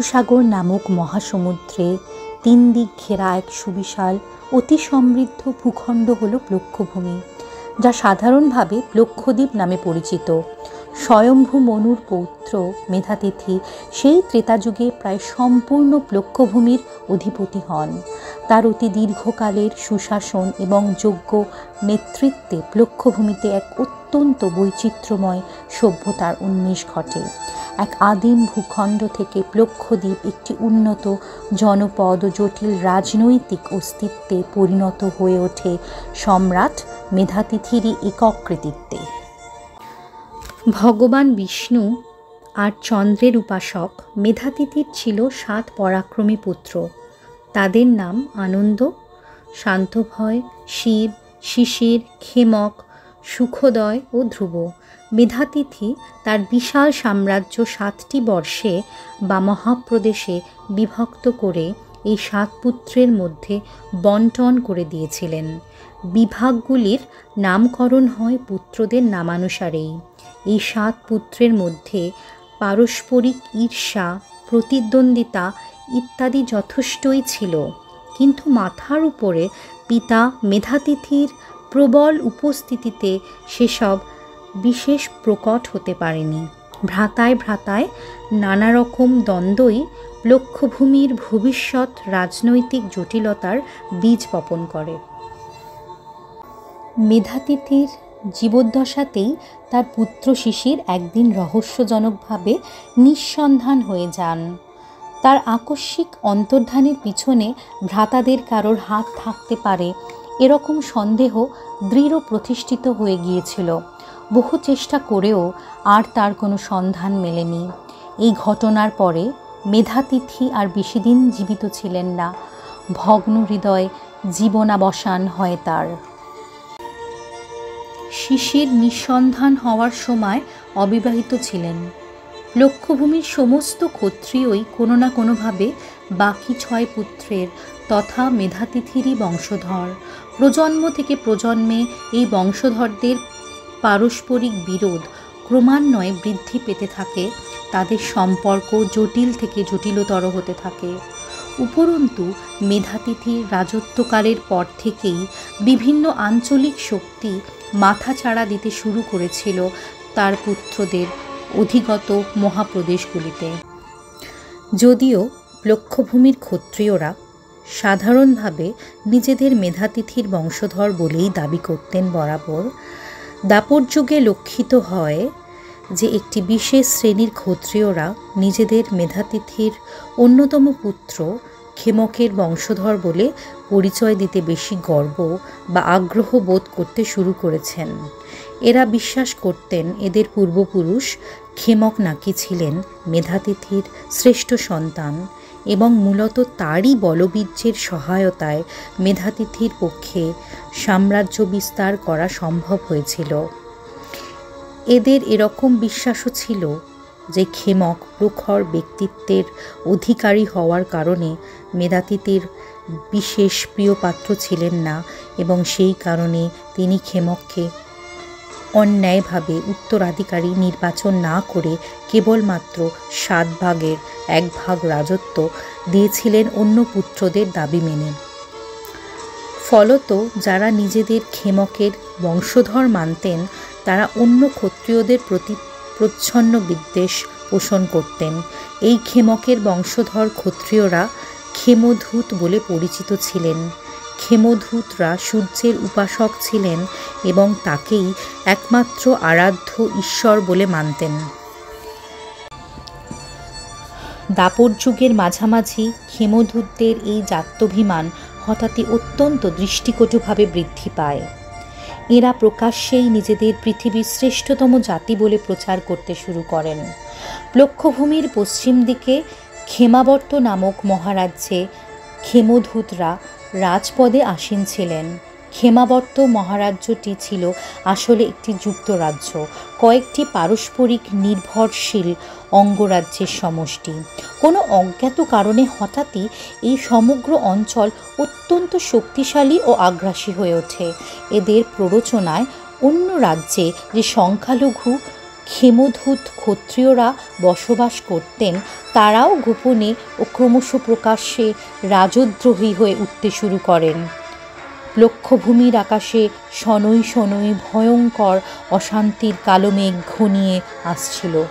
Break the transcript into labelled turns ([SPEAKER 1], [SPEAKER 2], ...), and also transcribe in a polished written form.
[SPEAKER 1] শিশুসাগর নামক মহাসমুদ্রে 3 দিক ঘেরা এক সুবিশাল অতি সমৃদ্ধ ভূখণ্ড হল প্লক্ষভূমি, যা সাধারণভাবে প্লক্ষদ্বীপ নামে পরিচিত। স্বয়ম্ভু মনুর পৌত্র মেধাতিথি সেই ত্রেতাযুগে প্রায় সম্পূর্ণ প্লক্ষভূমির অধিপতি হন। তার অতি দীর্ঘকালের সুশাসন এবং যোগ্য নেতৃত্বে প্লক্ষভূমিতে এক অত্যন্ত বৈচিত্র্যময় সভ্যতার উন্মেষ ঘটে। এক আদিম ভূখণ্ড থেকে প্লক্ষদ্বীপ একটি উন্নত জনপদ ও জটিল রাজনৈতিক অস্তিত্বে পরিণত হয়ে ওঠে সম্রাট মেধাতিথিরই একক কৃতিত্বে। ভগবান বিষ্ণু আর চন্দ্রের উপাসক মেধাতিথির ছিল 7 পরাক্রমী পুত্র। তাদের নাম আনন্দ, শান্তভয়, শিব, শিশির, ক্ষেমক, সুখোদয় ও ধ্রুব। মেধাতিথি তার বিশাল সাম্রাজ্য 7টি বর্ষে বা মহাপ্রদেশে বিভক্ত করে এই 7 পুত্রের মধ্যে বণ্টন করে দিয়েছিলেন। বিভাগগুলির নামকরণ হয় পুত্রদের নামানুসারেই। এই 7 পুত্রের মধ্যে পারস্পরিক ঈর্ষা, প্রতিদ্বন্দ্বিতা ইত্যাদি যথেষ্টই ছিল, কিন্তু মাথার উপরে পিতা মেধাতিথির প্রবল উপস্থিতিতে সেসব বিশেষ প্রকট হতে পারেনি। ভ্রাতায় ভ্রাতায় নানা রকম দ্বন্দ্বই প্লক্ষভূমির ভবিষ্যৎ রাজনৈতিক জটিলতার বীজ বপন করে। মেধাতিথির জীবদ্দশাতেই তার পুত্র শিশির একদিন রহস্যজনকভাবে নিঃসন্ধান হয়ে যান। তার আকস্মিক অন্তর্ধানের পিছনে ভ্রাতাদের কারোর হাত থাকতে পারে এরকম সন্দেহ দৃঢ় প্রতিষ্ঠিত হয়ে গিয়েছিল। বহু চেষ্টা করেও আর তার কোনো সন্ধান মেলেনি। এই ঘটনার পরে মেধাতিথি আর বেশিদিন জীবিত ছিলেন না। ভগ্ন হৃদয় জীবনাবসান হয় তার। শিশির নিঃসন্ধান হওয়ার সময় অবিবাহিত ছিলেন। প্লক্ষভূমির সমস্ত ক্ষত্রিয়ই কোনো না কোনোভাবে বাকি 6 পুত্রের তথা মেধাতিথিরই বংশধর। প্রজন্ম থেকে প্রজন্মে এই বংশধরদের পারস্পরিক বিরোধ ক্রমান্বয়ে বৃদ্ধি পেতে থাকে। তাদের সম্পর্ক জটিল থেকে জটিলতর হতে থাকে। উপরন্তু মেধাতিথির রাজত্বকালের পর থেকেই বিভিন্ন আঞ্চলিক শক্তি মাথাচাড়া দিতে শুরু করেছিল তার পুত্রদের অধিগত মহাপ্রদেশগুলিতে। যদিও প্লক্ষভূমির ক্ষত্রিয়রা সাধারণভাবে নিজেদের মেধাতিথির বংশধর বলেই দাবি করতেন বরাবর, দাপর যুগে লক্ষিত হয় যে একটি বিশেষ শ্রেণীর ক্ষত্রিয়রা নিজেদের মেধাতিথির অন্যতম পুত্র ক্ষেমকের বংশধর বলে পরিচয় দিতে বেশি গর্ব বা আগ্রহ বোধ করতে শুরু করেছেন। এরা বিশ্বাস করতেন এদের পূর্বপুরুষ ক্ষেমক নাকি ছিলেন মেধাতিথির শ্রেষ্ঠ সন্তান এবং মূলত তারই বলবীর্যের সহায়তায় মেধাতিথির পক্ষে সাম্রাজ্য বিস্তার করা সম্ভব হয়েছিল। এদের এরকম বিশ্বাসও ছিল যে ক্ষেমক প্রখর ব্যক্তিত্বের অধিকারী হওয়ার কারণে মেধাতিথির বিশেষ প্রিয় পাত্র ছিলেন না এবং সেই কারণে তিনি ক্ষেমককে অন্যায়ভাবে উত্তরাধিকারী নির্বাচন না করে কেবলমাত্র 7 ভাগের 1 ভাগ রাজত্ব দিয়েছিলেন অন্য পুত্রদের দাবি মেনে। ফলত যারা নিজেদের ক্ষেমকের বংশধর মানতেন তারা অন্য ক্ষত্রিয়দের প্রতি প্রচ্ছন্ন বিদ্বেষ পোষণ করতেন। এই ক্ষেমকের বংশধর ক্ষত্রিয়রা ক্ষেমধূত বলে পরিচিত ছিলেন। ক্ষেমধূতরা সূর্যের উপাসক ছিলেন এবং তাকেই একমাত্র আরাধ্য ঈশ্বর বলে মানতেন। দাপর যুগের মাঝামাঝি ক্ষেমধূতদের এই জাত্যাভিমান হঠাৎই অত্যন্ত দৃষ্টিকটুভাবে বৃদ্ধি পায়। এরা প্রকাশ্যেই নিজেদের পৃথিবীর শ্রেষ্ঠতম জাতি বলে প্রচার করতে শুরু করেন। প্লক্ষভূমির পশ্চিম দিকে ক্ষেমাবর্ত নামক মহারাজ্যে ক্ষেমধূতরা রাজপদে আসীন ছিলেন। ক্ষেমাবর্ত মহারাজ্যটি ছিল আসলে একটি যুক্তরাজ্য, কয়েকটি পারস্পরিক নির্ভরশীল অঙ্গরাজ্যের সমষ্টি। কোনো অজ্ঞাত কারণে হঠাৎই এই সমগ্র অঞ্চল অত্যন্ত শক্তিশালী ও আগ্রাসী হয়ে ওঠে। এদের প্ররোচনায় অন্য রাজ্যে যে সংখ্যালঘু ক্ষেমধূত ক্ষত্রিয়রা বসবাস করতেন, তারাও গোপনে ও ক্রমশ প্রকাশ্যে রাজদ্রোহী হয়ে উঠতে শুরু করেন। লক্ষ্যভূমির আকাশে শনৈ শনৈ ভয়ঙ্কর অশান্তির কালো মেঘ ঘনিয়ে আসছিল।